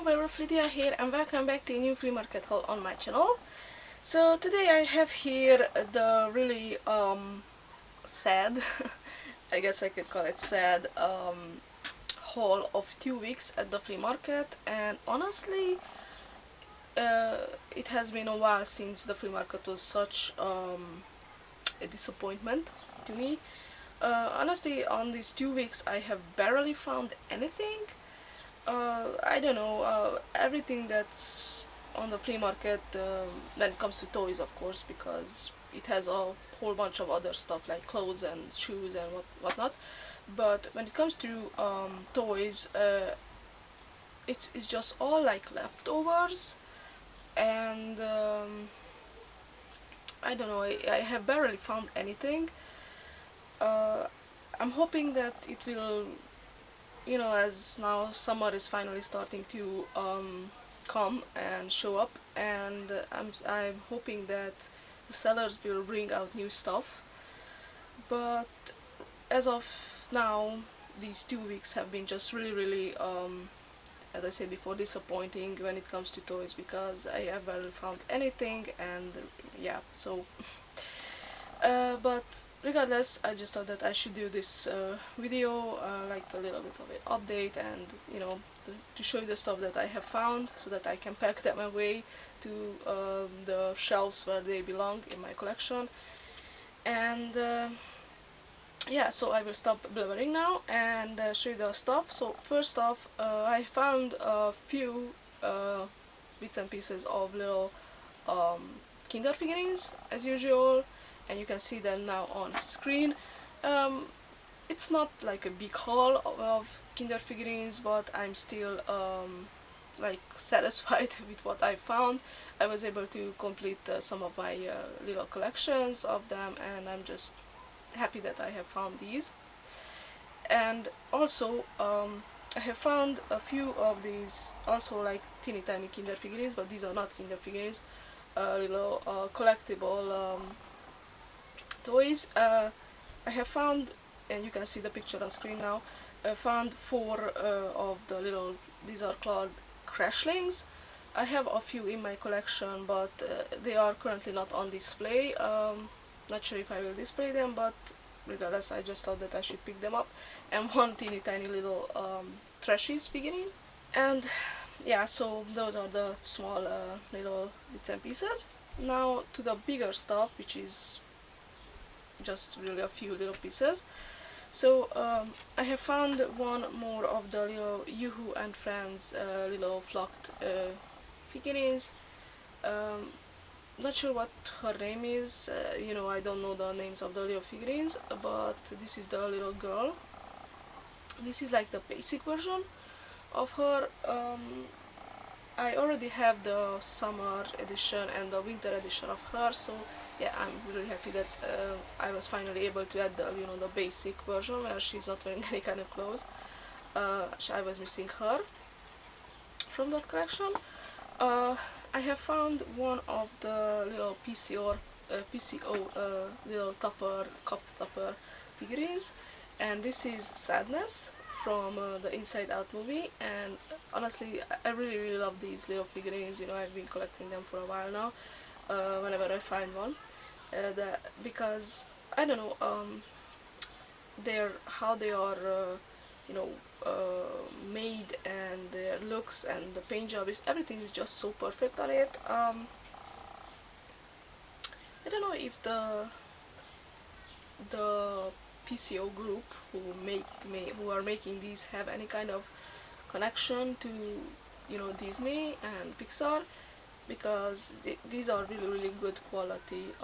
WerewolfLydia here, and welcome back to a new flea market haul on my channel. So today I have here the really sad, I guess I could call it sad, haul of 2 weeks at the flea market. And honestly, it has been a while since the flea market was such a disappointment to me. Honestly, on these 2 weeks I have barely found anything. I don't know, everything that's on the flea market, when it comes to toys, of course, because it has a whole bunch of other stuff like clothes and shoes and whatnot. But when it comes to toys, it's just all like leftovers, and I don't know, I have barely found anything. I'm hoping that it will, as now summer is finally starting to come and show up, and I'm hoping that the sellers will bring out new stuff. But as of now, these 2 weeks have been just really, as I said before, disappointing when it comes to toys, because I have barely found anything, and yeah, so but regardless, I just thought that I should do this video, like a little bit of an update, and to show you the stuff that I have found, so that I can pack them away to the shelves where they belong in my collection. And yeah, so I will stop blabbering now and show you the stuff. So first off, I found a few bits and pieces of little Kinder figurines, as usual, and you can see them now on screen. It's not like a big haul of Kinder figurines, but I'm still like satisfied with what I found. I was able to complete some of my little collections of them, and I'm just happy that I have found these. And also I have found a few of these also like teeny tiny Kinder figurines, but these are not Kinder figurines, little collectible toys. I have found, and you can see the picture on screen now, I found 4 of the little, these are called Crashlings. I have a few in my collection, but they are currently not on display. Not sure if I will display them, but regardless, I just thought that I should pick them up. And one teeny tiny little Trashies figurine. And yeah, so those are the small little bits and pieces. Now to the bigger stuff, which is just really a few little pieces. So I have found one more of the little Yoo-Hoo and Friends little flocked figurines. Not sure what her name is, I don't know the names of the little figurines, but this is the little girl. This is like the basic version of her. I already have the summer edition and the winter edition of her, so yeah, I'm really happy that I was finally able to add the the basic version where she's not wearing any kind of clothes. I was missing her from that collection. I have found one of the little PCO little cup topper figurines, and this is Sadness from the Inside Out movie. And honestly, I really love these little figurines. I've been collecting them for a while now, whenever I find one, because I don't know, how they are made, and their looks and the paint job, everything is just so perfect on it. I don't know if the PCO group who are making these have any kind of connection to Disney and Pixar, because these are really good quality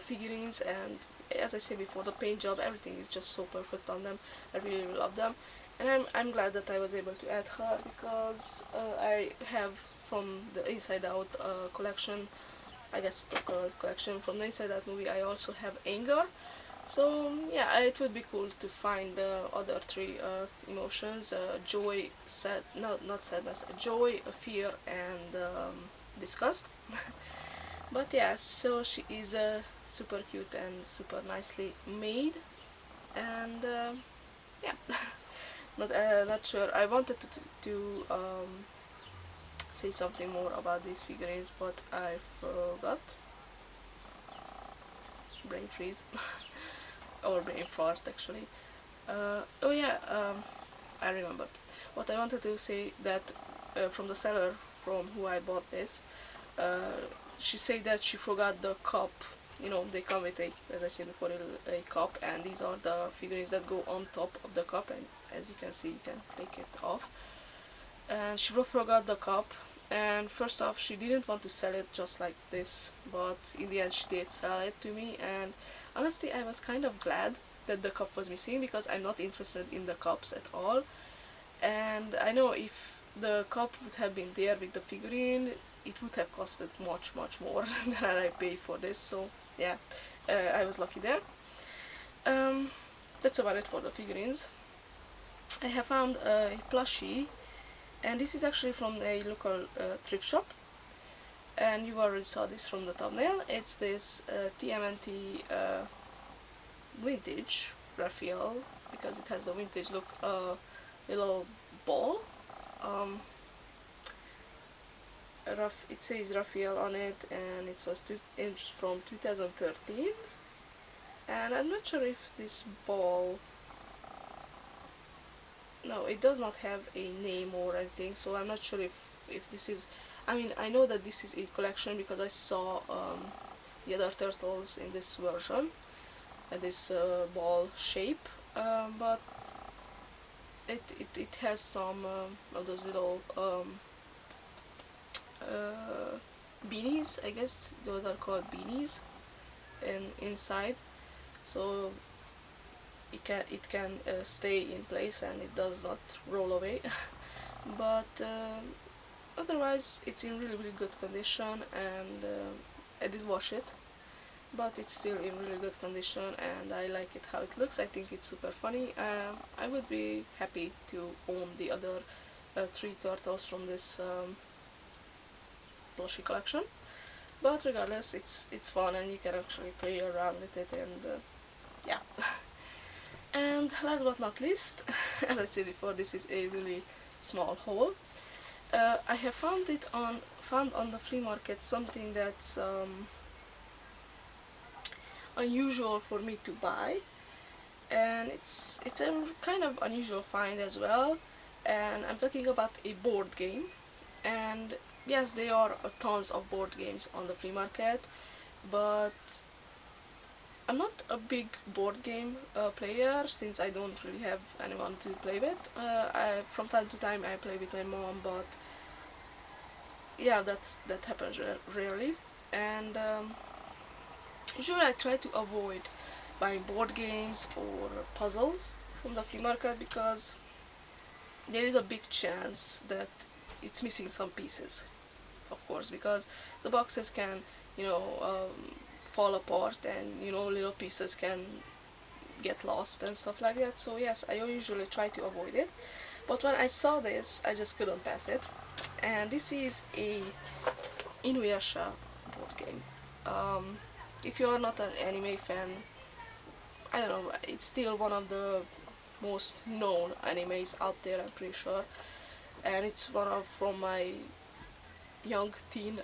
figurines, and as I said before, the paint job, everything is just so perfect on them. I really love them, and I'm glad that I was able to add her, because I have from the Inside Out collection, I guess the collection from the Inside Out movie, I also have Anger. So yeah, it would be cool to find the other 3 emotions: joy, not sadness, joy, fear, and disgust. But yeah, so she is super cute and super nicely made, and yeah. not sure. I wanted to say something more about these figurines, but I forgot. Brain freeze. Or brain fart, actually. Oh yeah, I remembered. What I wanted to say that from the seller from who I bought this, she said that she forgot the cup. You know, they come with a, as I said before, a cup, and these are the figurines that go on top of the cup, and as you can see, you can take it off. And she forgot the cup, and first off, she didn't want to sell it just like this, but in the end she did sell it to me, and honestly I was kind of glad that the cup was missing, because I'm not interested in the cups at all, and I know if the cup would have been there with the figurine, it would have costed much more than I paid for this, so yeah, I was lucky there. That's about it for the figurines. I have found a plushie, and this is actually from a local thrift shop, and you already saw this from the thumbnail. It's this TMNT vintage Raphael, because it has the vintage look, little ball. It says Raphael on it, and it was from 2013, and I'm not sure if this ball, no, it does not have a name or anything, so I'm not sure if this is, I mean, I know that this is a collection because I saw the other turtles in this version, this ball shape, but it has some of those little beanies, I guess those are called beanies, inside, so it can stay in place and it does not roll away. But otherwise it's in really good condition, and I did wash it, but it's still in really good condition, and I like it how it looks. I think it's super funny. I would be happy to own the other 3 turtles from this plushie collection, but regardless, it's fun and you can actually play around with it, and yeah. And last but not least, as I said before, this is a really small haul. I have found on the flea market something that's unusual for me to buy, and it's a kind of unusual find as well, and I'm talking about a board game. And yes, there are tons of board games on the flea market, but I'm not a big board game player, since I don't really have anyone to play with. From time to time I play with my mom, but yeah, that happens rarely. And usually I try to avoid buying board games or puzzles from the flea market, because there is a big chance that it's missing some pieces, of course, because the boxes can, you know, fall apart, and you know, little pieces can get lost and stuff like that. So yes, I usually try to avoid it, but when I saw this, I just couldn't pass it. And this is a Inuyasha board game. If you are not an anime fan, I don't know, it's still one of the most known animes out there, I'm pretty sure, and it's from my young teen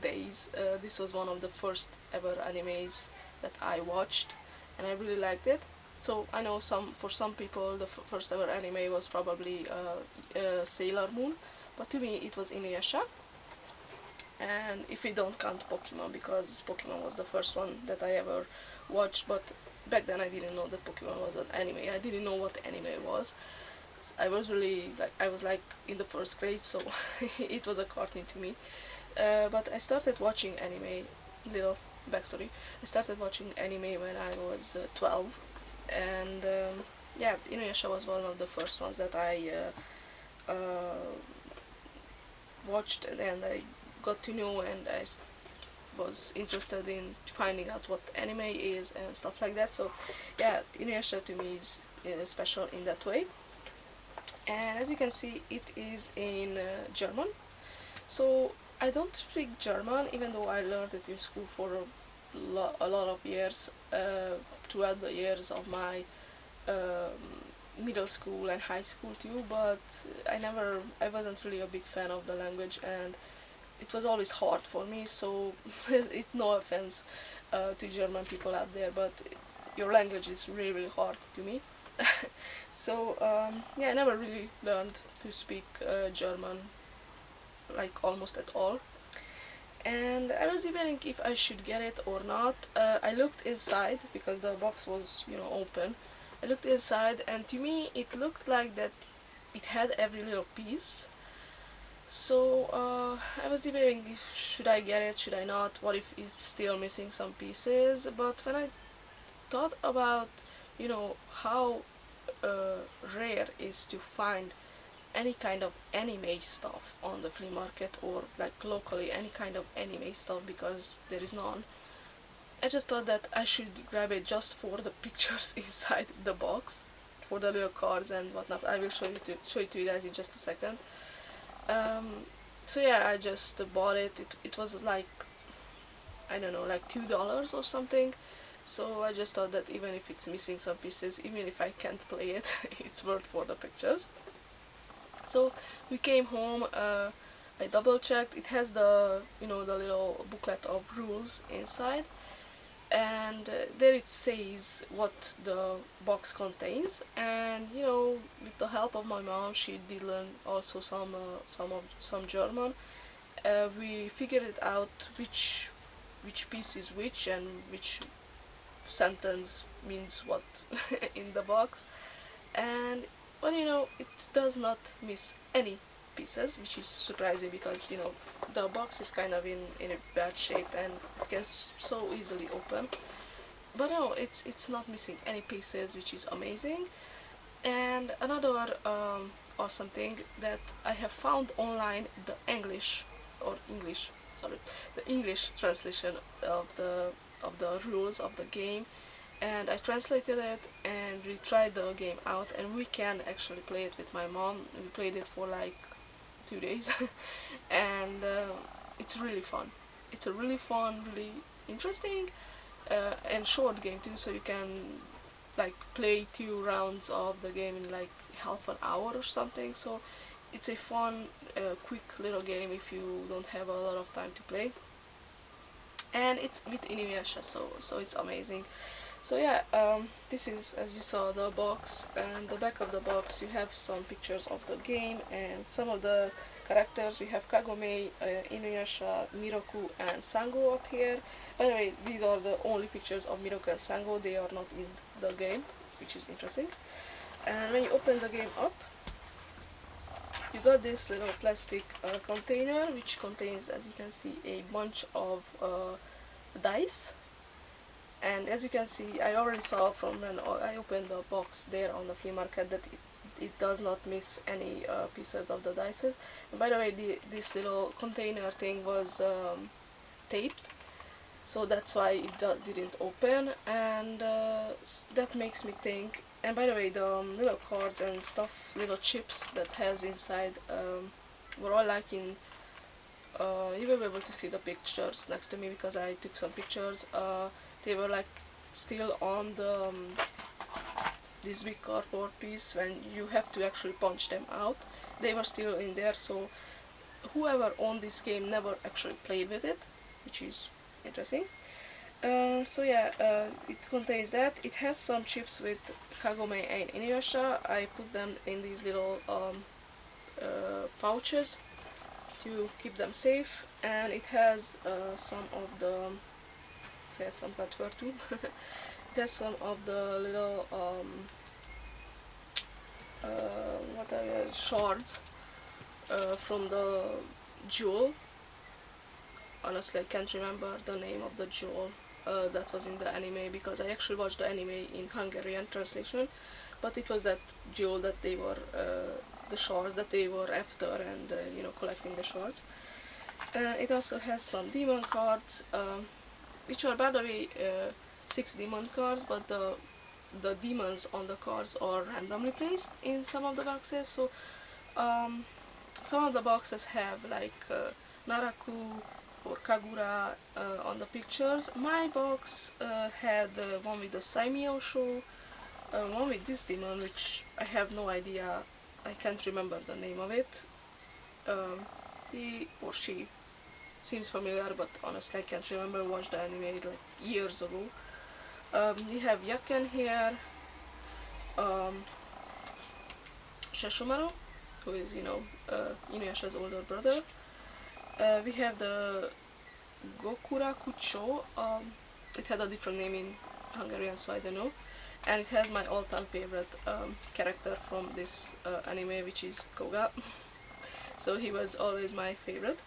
days. This was one of the first ever animes that I watched, and I really liked it. So I know for some people the first ever anime was probably Sailor Moon, but to me it was Inuyasha. And if we don't count Pokemon, because Pokemon was the first one that I ever watched, but back then I didn't know that Pokemon was an anime. I didn't know what anime was. I was like in the first grade, so it was a cartoon to me. But I started watching anime, little backstory, I started watching anime when I was 12, and yeah, Inuyasha was one of the first ones that I watched, and I got to know, and I was interested in finding out what anime is and stuff like that. So yeah, Inuyasha to me is special in that way. And as you can see, it is in German, so I don't speak German, even though I learned it in school for a lot of years, throughout the years of my middle school and high school too, but I wasn't really a big fan of the language, and it was always hard for me, so no offense to German people out there, but your language is really, really hard to me. So yeah, I never really learned to speak German, like almost at all. And I was debating if I should get it or not. I looked inside because the box was, you know, open. I looked inside, and to me it looked like that it had every little piece. So I was debating if should I get it, should I not, what if it's still missing some pieces. But when I thought about, you know, how rare is to find any kind of anime stuff on the flea market, or like locally any kind of anime stuff, because there is none, I just thought that I should grab it just for the pictures inside the box, for the little cards and whatnot. I will show it to you guys in just a second. So yeah, I just bought it. It was like, I don't know, like $2 or something. So I just thought that even if it's missing some pieces, even if I can't play it, it's worth for the pictures. So we came home, I double checked, it has the, you know, the little booklet of rules inside, and there it says what the box contains, and you know, with the help of my mom, she did learn also some German. We figured it out which piece is which and which sentence means what in the box, and well, you know, it does not miss any pieces, which is surprising because, you know, the box is kind of in a bad shape and it can so easily open. But no, it's not missing any pieces, which is amazing. And another awesome thing that I have found online, the English translation of the rules of the game, and I translated it and we tried the game out, and we can actually play it with my mom. We played it for like 2 days and it's really fun. It's a really fun, really interesting and short game too, so you can like play 2 rounds of the game in like half an hour or something. So it's a fun quick little game if you don't have a lot of time to play, and it's with Inuyasha, so it's amazing. So yeah, this is, as you saw, the box, and the back of the box you have some pictures of the game and some of the characters. We have Kagome, Inuyasha, Miroku and Sango up here. By the way, these are the only pictures of Miroku and Sango, they are not in the game, which is interesting. And when you open the game up, you got this little plastic container, which contains, as you can see, a bunch of dice. And as you can see, I already saw from when I opened the box there on the flea market that it does not miss any pieces of the dices. And by the way, this little container thing was taped, so that's why it didn't open, and that makes me think. And by the way, the little cards and stuff, little chips that has inside were all like in, you will be able to see the pictures next to me because I took some pictures. They were like still on the this big cardboard piece. When you have to actually punch them out, they were still in there, so whoever owned this game never actually played with it, which is interesting. So yeah, it contains that. It has some chips with Kagome and Inuyasha. I put them in these little pouches to keep them safe, and it has some of the some platform too. It has some of the little what are shards from the jewel. Honestly, I can't remember the name of the jewel that was in the anime, because I actually watched the anime in Hungarian translation, but it was that jewel that they were the shards that they were after, and you know, collecting the shards. It also has some demon cards, which are, by the way, 6 demon cards, but the demons on the cards are randomly placed in some of the boxes. So some of the boxes have like Naraku or Kagura on the pictures. My box had one with the Saimyo show, one with this demon, which I have no idea, I can't remember the name of it. He or she seems familiar, but honestly I can't remember. Watched the anime like years ago. We have Yaken here, Sheshomaru, who is, you know, Inuyasha's older brother. We have the Gokurakucho. It had a different name in Hungarian, so I don't know. And it has my all-time favorite character from this anime, which is Koga. So he was always my favorite.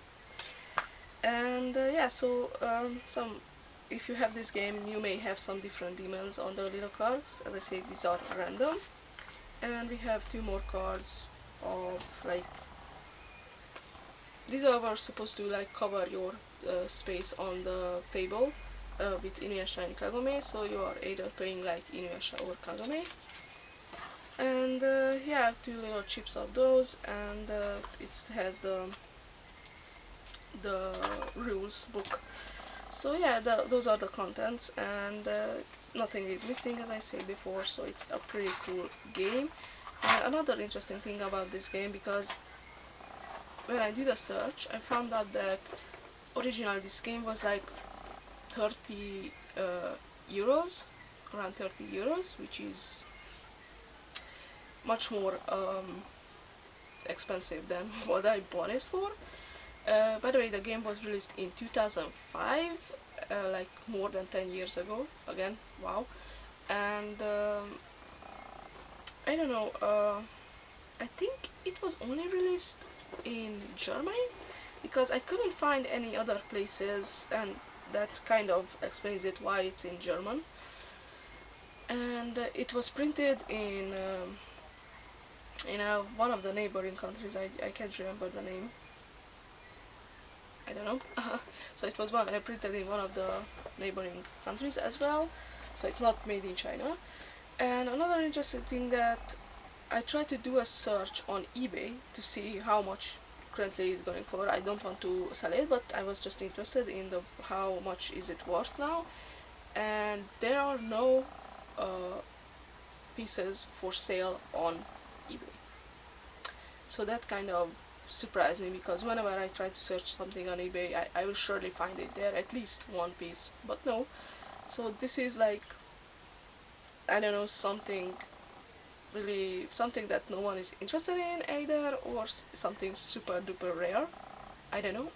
And yeah, so if you have this game, you may have some different demons on the little cards. As I say, these are random. And we have 2 more cards of like, these are supposed to like cover your space on the table with Inuyasha and Kagome, so you are either playing like Inuyasha or Kagome. And yeah, 2 little chips of those, and it has the rules book. So yeah, those are the contents, and nothing is missing, as I said before, so it's a pretty cool game. And another interesting thing about this game, because when I did a search, I found out that originally this game was like 30 euros, around 30 euros, which is much more expensive than what I bought it for. By the way, the game was released in 2005, like more than 10 years ago, again, wow. And I don't know, I think it was only released in Germany, because I couldn't find any other places, and that kind of explains it why it's in German. And it was printed in one of the neighboring countries. I can't remember the name, I don't know. So it was printed in one of the neighboring countries as well, so it's not made in China. And another interesting thing, that I tried to do a search on eBay to see how much currently it's going for. I don't want to sell it, but I was just interested in how much is it worth now, and there are no pieces for sale on eBay. So that kind of surprised me, because whenever I try to search something on eBay, I will surely find it there, at least one piece, but no. So this is like, I don't know, something that no one is interested in either, or something super duper rare, I don't know.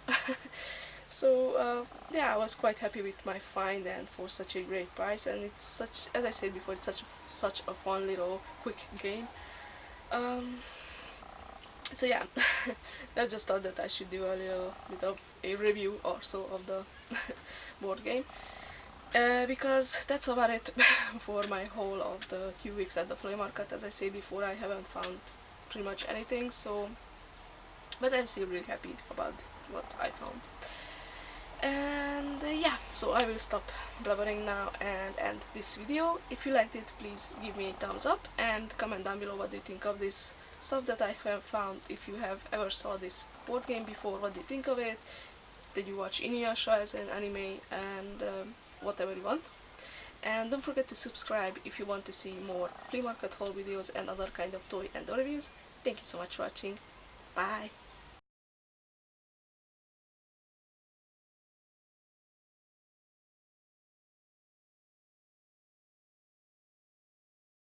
So yeah, I was quite happy with my find, and for such a great price, and it's such, as I said before, it's such a fun little quick game. So yeah, I just thought that I should do a little bit of a review or so of the board game. Because that's about it for my haul of the 2 weeks at the Fleamarket. As I said before, I haven't found pretty much anything, so, but I'm still really happy about what I found. And yeah, so I will stop blabbering now and end this video. If you liked it, please give me a thumbs up and comment down below what do you think of this stuff that I have found. If you have ever saw this board game before, what do you think of it? Did you watch Inuyasha as an anime? And whatever you want. And don't forget to subscribe if you want to see more Fleamarket haul videos and other kind of toy and door reviews. Thank you so much for watching. Bye!